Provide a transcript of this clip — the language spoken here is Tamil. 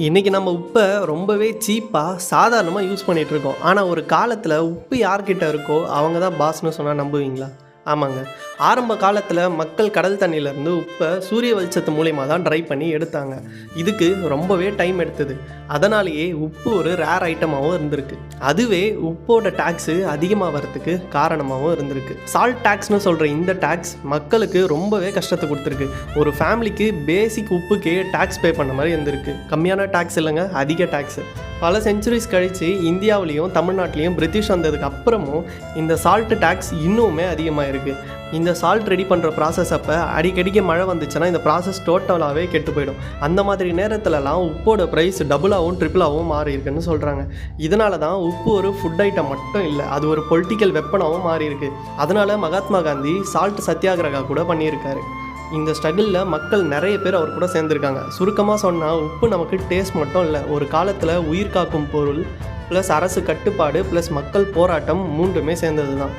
இன்றைக்கி நம்ம உப்பை ரொம்பவே சீப்பாக சாதாரணமாக யூஸ் பண்ணிகிட்ருக்கோம். ஆனால் ஒரு காலத்தில் உப்பு யார்கிட்ட இருக்கோ அவங்க தான் பாஸ்ன்னு சொன்னால் நம்புவீங்களா? ஆமாங்க. ஆரம்ப காலத்தில் மக்கள் கடல் தண்ணியிலேருந்து உப்பை சூரிய வெளிச்சத்து மூலியமாக தான் ட்ரை பண்ணி எடுத்தாங்க. இதுக்கு ரொம்பவே டைம் எடுத்தது. அதனாலேயே உப்பு ஒரு ரேர் ஐட்டமாகவும் இருந்திருக்கு. அதுவே உப்போட டேக்ஸு அதிகமாக வரத்துக்கு காரணமாகவும் இருந்திருக்கு. சால்ட் டேக்ஸ்னு சொல்கிற இந்த டேக்ஸ் மக்களுக்கு ரொம்பவே கஷ்டத்தை கொடுத்துருக்கு. ஒரு ஃபேமிலிக்கு பேசிக் உப்புக்கே டேக்ஸ் பே பண்ண மாதிரி இருந்திருக்கு. கம்மியான டேக்ஸ் இல்லைங்க, அதிக டேக்ஸு. பல செஞ்சுரிஸ் கழித்து இந்தியாவிலையும் தமிழ்நாட்டிலையும் பிரிட்டிஷ் வந்ததுக்கு அப்புறமும் இந்த சால்ட் டேக்ஸ் இன்னுமே அதிகமாக இருக்குது. இந்த சால்ட் ரெடி பண்ணுற ப்ராசஸ் அப்போ அடிக்கடிக்கு மழை வந்துச்சுன்னா இந்த ப்ராசஸ் டோட்டலாகவே கெட்டு போயிடும். அந்த மாதிரி நேரத்துலலாம் உப்போட ப்ரைஸ் டபுளாகவும் ட்ரிபிளாகவும் மாறி இருக்குன்னு சொல்கிறாங்க. இதனால தான் உப்பு ஒரு ஃபுட் ஐட்டம் மட்டும் இல்லை, அது ஒரு பொலிட்டிக்கல் வெப்பனாகவும் மாறி இருக்கு. அதனால மகாத்மா காந்தி சால்ட் சத்தியாகிரகா கூட பண்ணியிருக்காரு. இந்த ஸ்ட்ரகிளில் மக்கள் நிறைய பேர் அவர் கூட சேர்ந்துருக்காங்க. சுருக்கமாக சொன்னால் உப்பு நமக்கு டேஸ்ட் மட்டும் இல்லை, ஒரு காலத்தில் உயிர் காக்கும் பொருள் ப்ளஸ் அரசு கட்டுப்பாடு ப்ளஸ் மக்கள் போராட்டம் மூன்றுமே சேர்ந்தது தான்.